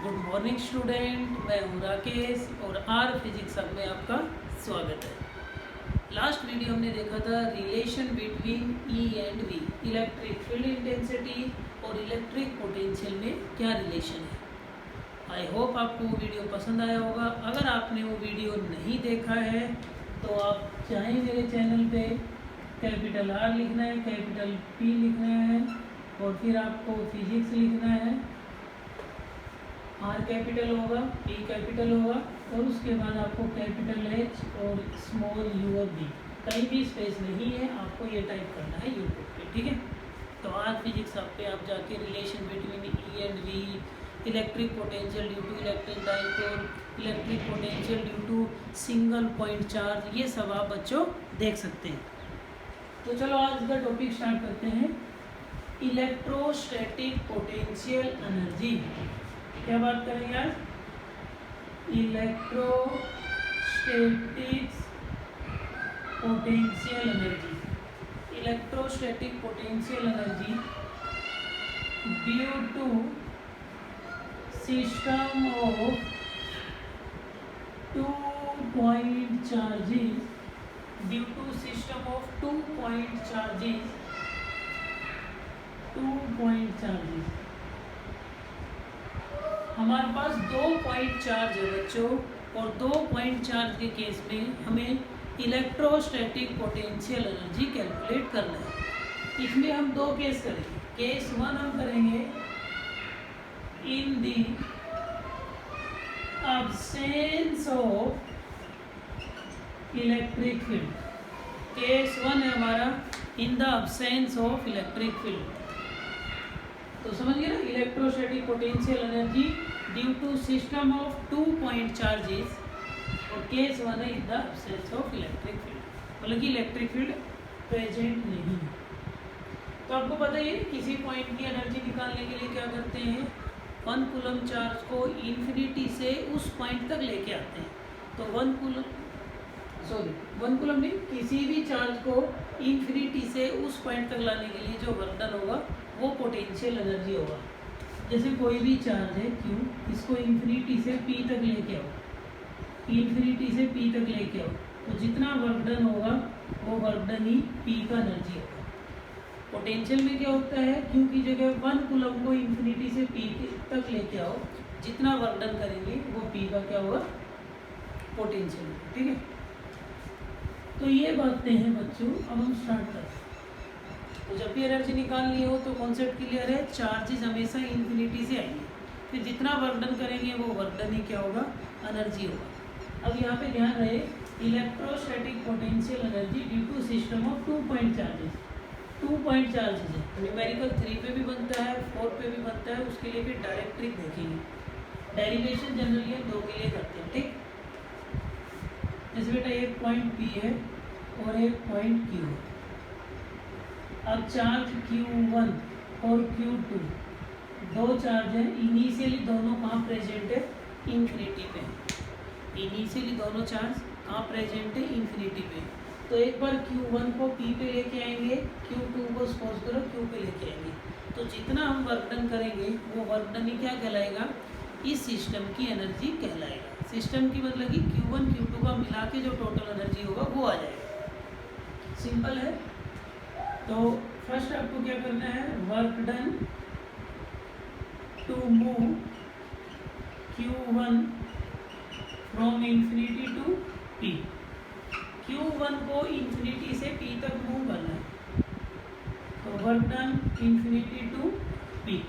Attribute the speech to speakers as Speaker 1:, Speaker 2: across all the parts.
Speaker 1: Good morning student, मैं हूँ राकेश और आर फिजिक्स अब में आपका स्वागत है। लास्ट वीडियो हमने देखा था relation between E and V, electric field intensity और इलेक्ट्रिक पोटेंशियल में क्या रिलेशन है। आई होप आपको वो वीडियो पसंद आया होगा। अगर आपने वो वीडियो नहीं देखा है तो आप चाहें मेरे चैनल पे कैपिटल आर लिखना है, कैपिटल पी लिखना है और फिर आपको फिजिक्स लिखना है। आर कैपिटल होगा, पी कैपिटल होगा और उसके बाद आपको कैपिटल एच और स्मॉल यू और बी, कहीं भी स्पेस नहीं है, आपको ये टाइप करना है यूट्यूब पे, ठीक है। तो आर फिजिक्स आप पे आप जाके relation between E and V, electric potential due to electric dipole, electric potential due to single point charge, ये सब आप बच्चों देख सकते हैं। तो चलो आज का टॉपिक स्टार्ट करते हैं। इलेक्ट्रोस्टैटिक पोटेंशियल एनर्जी, क्या बात करेंगे आज? Electrostatic potential energy. Electrostatic potential energy due to system of 2 point charges, due to system of 2 point charges, 2 point charges. हमारे पास 2 पॉइंट चार्ज है बच्चों, और 2 पॉइंट चार्ज के केस में हमें इलेक्ट्रोस्टैटिक पोटेंशियल एनर्जी कैलकुलेट करना है। इसमें हम 2 केस करेंगे। केस 1 हम करेंगे in the absence of electric field. Case 1 है हमारा in the absence of electric field. तो समझिए ना, electrostatic potential energy due to system of 2 point charges, और केस 1 है in the absence of electric field, मतलब कि इलेक्ट्रिक फील्ड प्रेजेंट नहीं है। तो आपको पता ही है किसी पॉइंट की एनर्जी निकालने के लिए क्या करते हैं, 1 कूलम चार्ज को इन्फिनिटी से उस पॉइंट तक लेके आते हैं। तो 1 कूलम नहीं, किसी भी चार्ज को इन्फिनिटी से उस पॉइंट तक लाने के लिए जो वर्क डन होगा वो पोटेंशियल एनर्जी होगा। जैसे कोई भी चार्ज है Q, इसको इन्फिनिटी से P तक लेके आओ, इन्फिनिटी से P तक लेके आओ, तो जितना वर्क डन होगा वो वर्क डन ही P का एनर्जी होगा। पोटेंशियल में क्या होता है, Q की जगह 1 कूलम को इन्फिनिटी से P तक लेके आओ, जितना वर्क डन करेंगे वो P का क्या होगा, पोटेंशियल, ठीक है। तो ये बातें हैं बच्चों। अब हम स्टार्ट करते हैं। तो जब भी एनर्जी निकालनी हो तो कॉन्सेप्ट क्लियर है, चार्जेस हमेशा इन्फिनिटी से आएंगे, फिर जितना वर्क डन करेंगे वो वर्क डन ही क्या होगा, एनर्जी होगा। अब यहाँ पे ध्यान रहे, electrostatic potential energy due to system of 2 point charges. 2 point charges है, न्यूमेरिकल 3 पे भी बनता है, 4 पे भी बनता है, उसके लिए फिर डायरेक्ट ट्रिक देखेंगे। डेरिवेशन जनरली हम 2 के लिए करते हैं, ठीक। जैसे बेटा एक पॉइंट P है और एक पॉइंट Q है। अब चार्ज Q1 और Q2 2 चार्ज हैं, इनिशियली दोनों कहाँ प्रेजेंट है, इन्फिनिटी पे। इनिशियली दोनों चार्ज कहाँ प्रेजेंट है, इन्फिनिटी पे। तो एक बार Q1 को P पे लेके आएंगे, Q2 को सपोज करो Q पे लेके आएंगे, तो जितना हम वर्क डन करेंगे वो वर्क डन ही क्या कहलाएगा, इस सिस्टम की एनर्जी कहलाएगा। सिस्टम की मतलब कि Q1 Q2 का मिला के जो टोटल एनर्जी होगा वो आ जाएगा। सिंपल है। तो फर्स्ट आपको क्या करना है, work done to move Q1 from infinity to P। Q1 को इन्फिनिटी से P तक मूव करना है, तो work done infinity to P।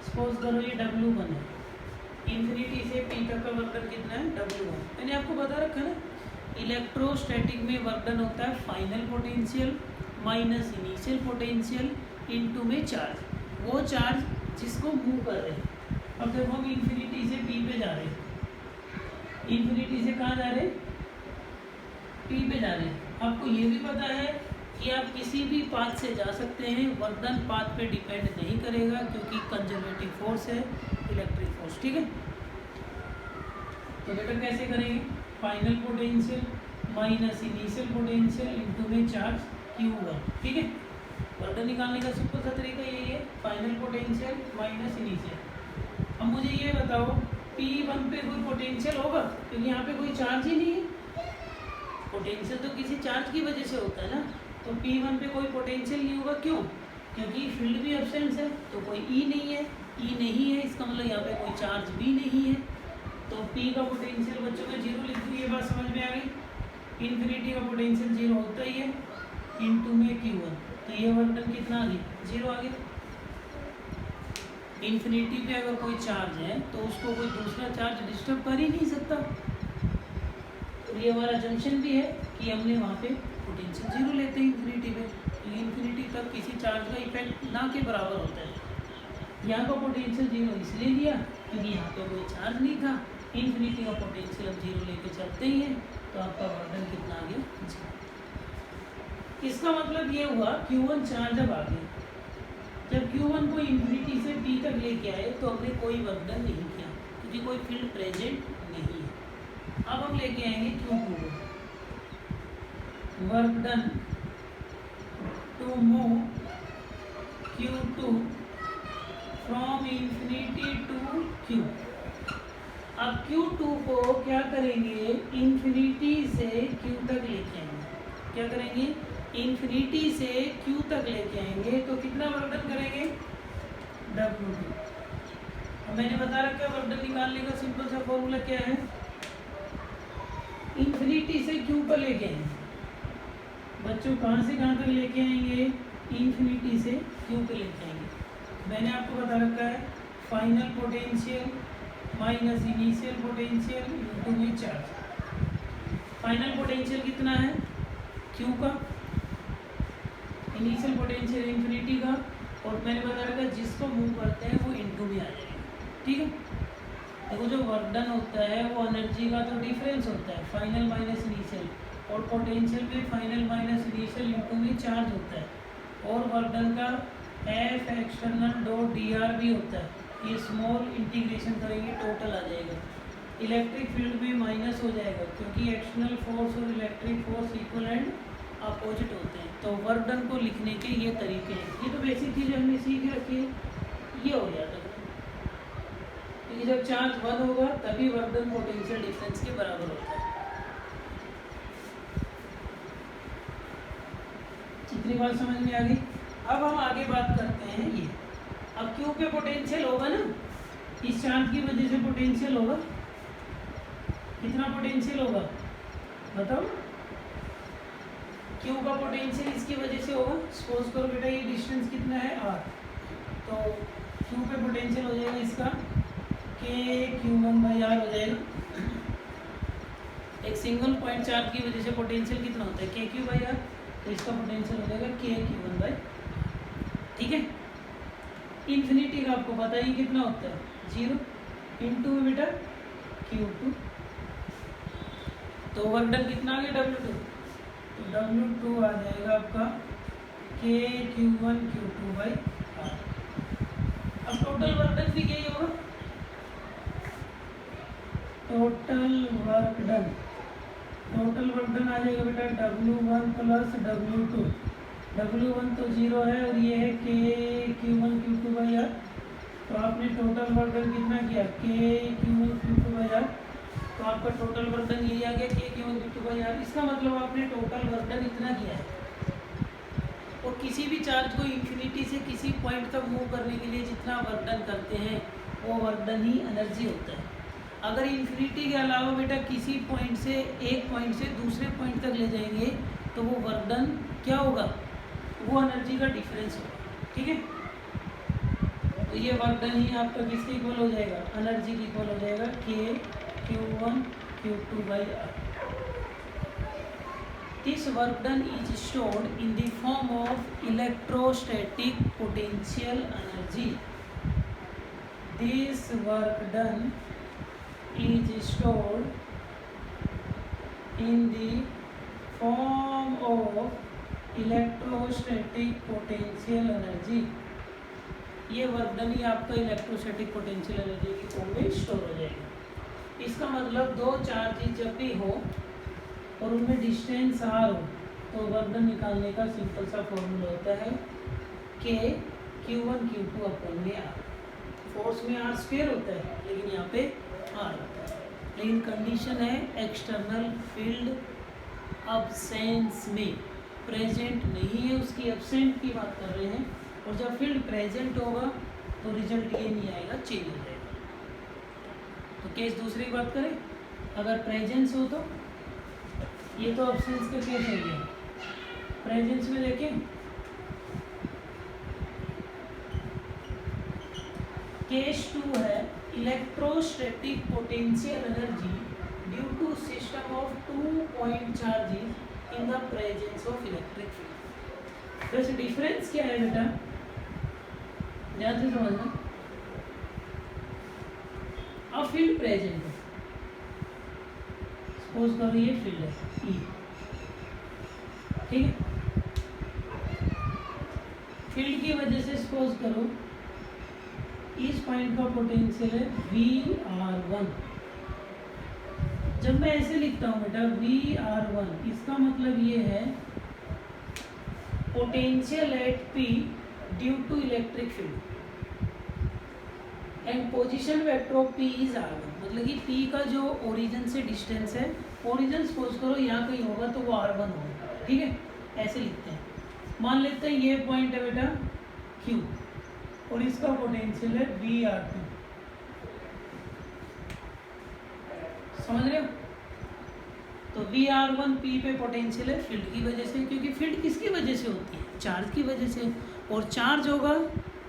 Speaker 1: Suppose करो ये W1 है, इन्फिनिटी से P तक का वर्क डन कितना है, W1। मैंने आपको बता रखा है, इलेक्ट्रोस्टैटिक में वर्क डन होता है final potential minus initial potential into में चार्ज, वो चार्ज जिसको मूव कर रहे हैं। अब देखो हम इन्फिनिटी से P पे जा रहे हैं, इन्फिनिटी से कहाँ जा रहे हैं, P पे जा रहे हैं। आपको ये भी पता है कि आप किसी भी पाथ से जा सकते हैं, वर्क डन पाथ पे डिपेंड नहीं करेगा क्योंकि कंजर्वेटिव फोर्स है, इलेक्ट्रिक फोर्स, ठीक है। तो बेटा कैसे करेंगे, final potential minus initial potential into में चार्ज Q1, ठीक है। वर्क डन निकालने का सिंपल सा तरीका यही है, फाइनल पोटेंशियल माइनस इनिशियल। अब मुझे ये बताओ P1 पे कोई पोटेंशियल होगा, क्योंकि यहाँ पे कोई चार्ज ही नहीं है। पोटेंशियल तो किसी चार्ज की वजह से होता है ना, तो P1 पे कोई पोटेंशियल नहीं होगा। क्यों? क्योंकि फील्ड भी एब्सेंस है, तो कोई E नहीं है। E नहीं है इसका मतलब यहाँ पे कोई चार्ज भी नहीं है, तो P का पोटेंशियल बच्चों में जीरो लिख दूँ। ये बात समझ में आ गई। इन्फिनिटी का पोटेंशियल जीरो होता ही है, इनटू में Q1, तो ये वर्क डन कितना आ गया? जीरो आ गया। इन्फिनिटी पे अगर कोई चार्ज है तो उसको कोई दूसरा चार्ज डिस्टर्ब कर ही नहीं सकता। और ये हमारा जंक्शन भी है कि हमने वहाँ पे पोटेंशियल जीरो लेते हैं इन्फिनिटी पे, तो इन्फिनिटी तक किसी चार्ज का इफेक्ट ना के बराबर होता है। यहाँ का पोटेंशियल जीरो इसलिए लिया क्योंकि यहाँ पे कोई चार्ज नहीं था। इन्फिनिटी का पोटेंशियल अब जीरो लेके चलते ही है, तो आपका वर्डन कितना आ गया? जीरो। इसका मतलब ये हुआ Q1 चार्ज अब आ गया। जब Q1 को इन्फिनिटी से P तक लेके आए तो हमने कोई वर्क डन नहीं किया, क्योंकि कोई फील्ड प्रेजेंट नहीं है। अब हम लेके आएंगे Q2 को। Work done to move Q2 from infinity to Q। अब Q2 को क्या करेंगे? इन्फिनिटी से Q तक लेके आएंगे। क्या करेंगे? इन्फिनिटी से Q तक लेके आएंगे, तो कितना वर्क डन करेंगे? W2। अब मैंने बता रखा है वर्क डन निकालने का सिंपल सा फॉर्मूला क्या है। इन्फिनिटी से Q पर लेके आएंगे बच्चों, कहाँ से कहाँ तक लेके आएंगे? इन्फिनिटी से Q पे लेके आएंगे। मैंने आपको बता रखा है final potential minus initial potential into में चार्ज। फाइनल पोटेंशियल कितना है? Q का, इनिशियल पोटेंशियल इन्फिनिटी का, और मैंने बता रखा है जिसको मूव करते हैं वो इनटू में आ जाएगा। ठीक है, देखो जो वर्क डन होता है वो एनर्जी का तो डिफरेंस होता है, फाइनल माइनस इनिशियल, और पोटेंशियल भी फाइनल माइनस इनिशियल इनटू में चार्ज होता है, और वर्क डन का F एक्सटर्नल डॉट dr भी होता है। ये स्मॉल इंटीग्रेशन करेंगे टोटल आ जाएगा। इलेक्ट्रिक फील्ड में माइनस हो जाएगा क्योंकि एक्सटर्नल फोर्स और electric force equal and opposite होते हैं। तो वर्क डन को लिखने के ये तरीके हैं। ये तो बेसिक चीज़ें हमने सीख रखी है, ये हो जाता है। क्योंकि जब चार्ज 1 होगा तभी वर्क डन पोटेंशियल डिफरेंस के बराबर होता है। इतनी बात समझ में आ गई। अब हम आगे बात करते हैं ये। अब Q पे पोटेंशियल होगा ना, इस चार्ज की वजह से पोटेंशियल होगा। कितना पोटेंशियल होगा बताओ? Q का पोटेंशियल इसकी वजह से होगा। सपोज करो बेटा ये डिस्टेंस कितना है R, तो Q पे पोटेंशियल हो जाएगा इसका KQ1/R हो जाएगा। एक सिंगल पॉइंट चार्ज की वजह से पोटेंशियल कितना होता है? KQ/R, तो इसका पोटेंशियल हो जाएगा KQ1/R। ठीक है, इन्फिनिटी का आपको पता ही कितना होता है? 0 इनटू बेटा Q2। तो वर्क डन कितना आ गया? W2। तो W2 आ जाएगा आपका KQ1 Q2/R। अब टोटल वर्क डन भी यही होगा। टोटल वर्क डन आ जाएगा बेटा W1 प्लस W2। W1 तो 0 है और ये है KQ1 Q2/R। तो आपने टोटल वर्क डन कितना किया? KQ1 Q2/R। तो आपका टोटल वर्क डन यही आ गया KQ1 Q2/R। इसका मतलब आपने टोटल वर्क डन इतना किया है। और किसी भी चार्ज को इन्फिनिटी से किसी पॉइंट तक मूव करने के लिए जितना वर्क डन करते हैं वो वर्क डन ही एनर्जी होता है। अगर इन्फिनिटी के अलावा बेटा किसी पॉइंट से, एक पॉइंट से दूसरे पॉइंट तक ले जाएंगे तो वो वर्क डन क्या होगा? वो एनर्जी का डिफरेंस होगा। ठीक है, तो ये वर्क डन ही आपका किसके इक्वल हो जाएगा? एनर्जी के इक्वल हो जाएगा KQ1 Q2/R। This work done is stored in the form of electrostatic potential energy. This work done is stored in the form of electrostatic potential energy. ये work done ही आपका electrostatic potential energy की form में store हो जाएगा। इसका मतलब दो charges जब भी हो और उनमें डिस्टेंस r हो तो वर्क डन निकालने का सिंपल सा फॉर्मूला होता है KQ1 Q2/R। फोर्स में आर स्क्वायर होता है, लेकिन यहाँ पे आर होता है। लेकिन कंडीशन है एक्सटर्नल फील्ड अब्सेंस में, प्रेजेंट नहीं है, उसकी एब्सेंट की बात कर रहे हैं। और जब फील्ड प्रेजेंट होगा तो रिजल्ट ये नहीं आएगा, चेंज हो जाएगा। तो केस दूसरे की बात करें, अगर प्रेजेंस हो तो ये तो एब्सेंस का केस हो गया। प्रेजेंस में देखें, केस 2 है electrostatic potential energy due to system of 2 point charges in the presence of electric field. वैसे डिफरेंस क्या है बेटा, ध्यान से समझना। अब फील्ड प्रेजेंट है, सपोज करो ये फील्ड है E, ठीक है। फील्ड की वजह से सपोज करो इस पॉइंट का पोटेंशियल है VR1। जब मैं ऐसे लिखता हूँ बेटा VR1, इसका मतलब ये है potential at P due to electric field and position vector of P is R1। मतलब कि P का जो ओरिजिन से डिस्टेंस है, ओरिजिन सपोज करो यहाँ कहीं होगा तो वो R1 होगा, ठीक है। ऐसे लिखते हैं, मान लेते हैं ये पॉइंट है बेटा Q और इसका पोटेंशियल है VR2, समझ रहे हो। तो VR1 P पे पोटेंशियल है फील्ड की वजह से, क्योंकि फील्ड किसकी वजह से होती है, चार्ज की वजह से, और चार्ज होगा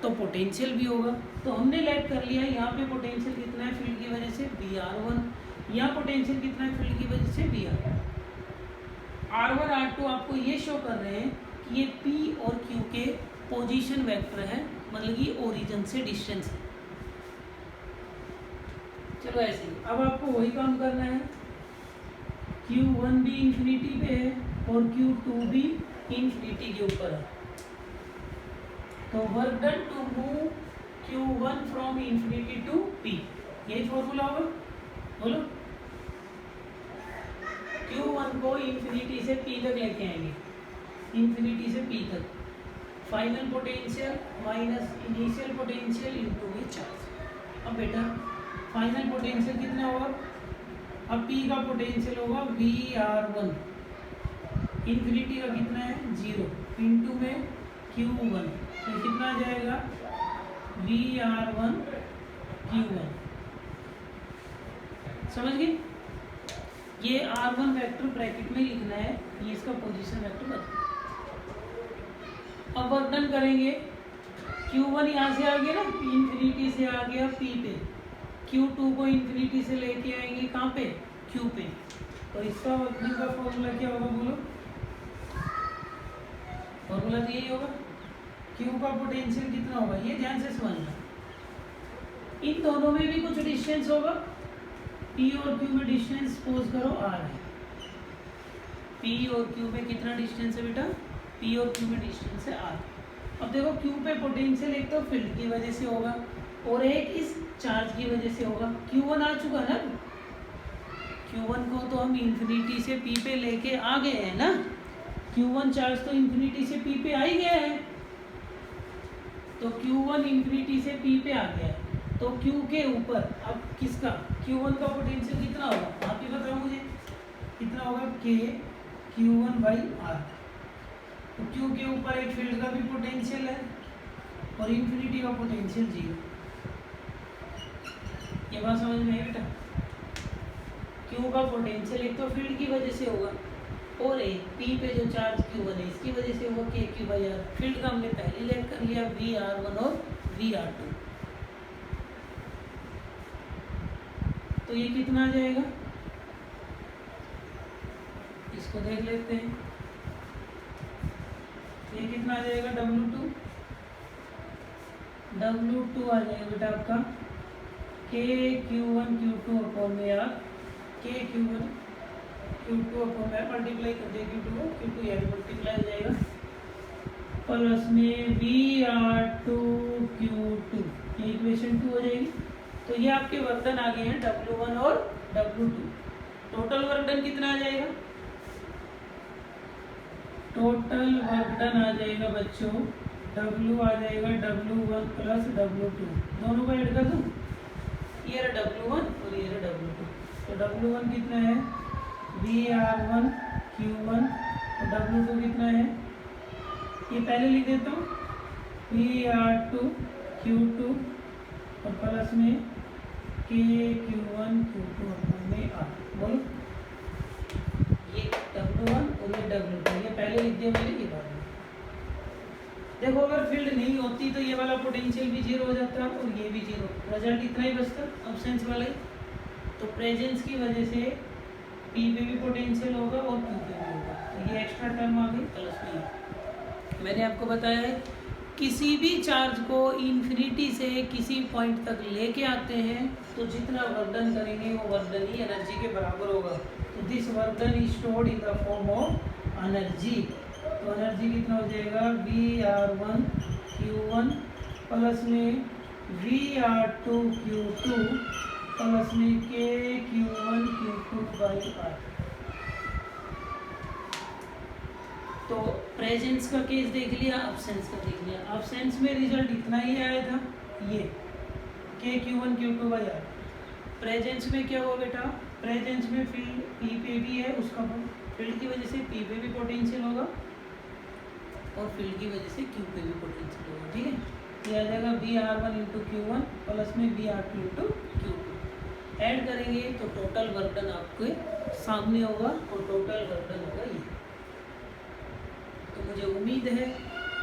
Speaker 1: तो पोटेंशियल भी होगा। तो हमने लेट कर लिया यहाँ पे पोटेंशियल कितना है फील्ड की वजह से VR1, यहाँ पोटेंशियल कितना है फील्ड की वजह से VR2। R1 R2 आपको ये शो कर रहे हैं कि ये P और Q के पोजीशन वेक्टर है, मतलब कि ओरिजिन से डिस्टेंस है। चलो ऐसे ही अब आपको वही काम करना है, Q1 भी इंफिनिटी पे है और Q2 भी इंफिनिटी के ऊपर है। तो work done to move Q1 from infinity to P, यही फॉर्मूला होगा, बोलो। Q1 को इंफिनिटी से P तक लेके आएंगे, इंफिनिटी से P तक, final potential minus initial potential into ये चार्ज। अब बेटा फाइनल पोटेंशियल कितना होगा, अब P का पोटेंशियल होगा VR1, इंफिनिटी का कितना है 0, इनटू में Q1, तो कितना आ जाएगा VR1 Q1, समझ गए। ये R1 वेक्टर ब्रैकेट में लिखना है, ये इसका पोजीशन वेक्टर बता। अब वर्क डन करेंगे, Q1 यहाँ से आ गया ना, इंफिनिटी से आ गया P पे, Q2 को इंफिनिटी से लेके आएंगे कहाँ पे, Q पे। तो इसका वर्क डन का फॉर्मूला क्या होगा, बोलो। फॉर्मूला तो यही होगा, Q का पोटेंशियल कितना होगा, ये ध्यान से समझना। इन दोनों में भी कुछ डिस्टेंस होगा, P और Q में डिस्टेंस सपोज करो R है। P और Q में कितना डिस्टेंस है बेटा, P और Q में डिस्टेंस है R। अब देखो Q पे पोटेंशियल एक तो फील्ड की वजह से होगा और एक इस चार्ज की वजह से होगा। Q1 आ चुका ना, Q1 को तो हम इंफिनिटी से P पे लेके आ गए हैं ना, Q1 चार्ज तो इंफिनिटी से P पे आ ही गया है। तो Q1 इंफिनिटी से P पे आ गया है, तो Q के ऊपर अब किसका, Q1 का पोटेंशियल कितना होगा, आप ही बताओ मुझे कितना होगा, K Q1 बाई R। तो Q के ऊपर एक फील्ड का भी पोटेंशियल है और इंफिनिटी का पोटेंशियल 0। ये बात समझ में है बेटा। Q का पोटेंशियल एक तो फील्ड की वजह से होगा और एक P पे जो चार्ज Q1 है इसकी वजह से होगा K Q by R। Field का हमने पहले लेट कर लिया VR1 और VR2। तो ये कितना आ जाएगा, इसको देख लेते हैं। ये कितना आ जाएगा, W2 आ जाएगा बेटा आपका K Q1 Q2 अपॉन में R, K Q1 Q2 upon में मल्टीप्लाई कर दिया Q2 को, Q2 यहाँ मल्टीप्लाई हो जाएगा, प्लस में VR2 Q2, ये इक्वेशन 2 हो जाएगी। तो ये आपके वर्क डन आ गए हैं W1 और W2। टोटल वर्क डन कितना आ जाएगा, टोटल वर्क डन आ जाएगा बच्चों W आ जाएगा W1 प्लस W2, दोनों को ऐड कर दूँ, ये रहा W1 और ये रहा W2। तो W1 कितना है VR1 Q1 और W2 कितना है, ये पहले लिख देता हूँ VR2 Q2 और प्लस में KQ1 Q2 में R। बोलो ये W1 और ये W2, ये पहले लिख दिया मैंने, ये बाद में। देखो अगर फील्ड नहीं होती तो ये वाला पोटेंशियल भी जीरो हो जाता और ये भी जीरो, रिजल्ट इतना ही बचता अब्सेंस वाला ही। तो प्रेजेंस की वजह से P पे भी पोटेंशियल होगा और Q पे भी होगा, तो ये एक्स्ट्रा टर्म आ गई प्लस में। मैंने आपको बताया है किसी भी चार्ज को इन्फिनिटी से किसी पॉइंट तक लेके आते हैं तो जितना वर्धन करेंगे वो वर्धन ही एनर्जी के बराबर होगा। तो this Vardhan is stored in the form of energy. तो एनर्जी कितना हो जाएगा VR1 Q1 प्लस में VR2 Q2 प्लस में KQ1 Q2 बाई R। तो प्रेजेंस का केस देख लिया, अब्सेंस का देख लिया। अब्सेंस में रिजल्ट इतना ही आया था, ये KQ1 Q2 by R। Presence में क्या हुआ बेटा, प्रेजेंस में फील्ड P पे भी है, उसका फील्ड की वजह से P पे भी पोटेंशियल होगा और फील्ड की वजह से Q पे भी पोटेंशियल होगा। ठीक है, ये आ जाएगा VR1 इंटू Q1 प्लस में VR2 इंटू Q2। ऐड करेंगे तो टोटल वर्धन आपके सामने होगा और टोटल वर्धन होगा ये। तो मुझे उम्मीद है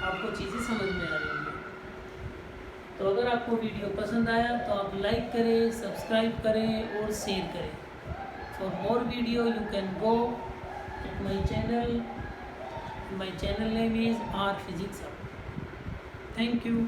Speaker 1: आपको चीज़ें समझ में आ रही होंगी। तो अगर आपको वीडियो पसंद आया तो आप लाइक करें, सब्सक्राइब करें और शेयर करें। For more video you can go at my channel. My channel name is R Physics Hub. Thank you.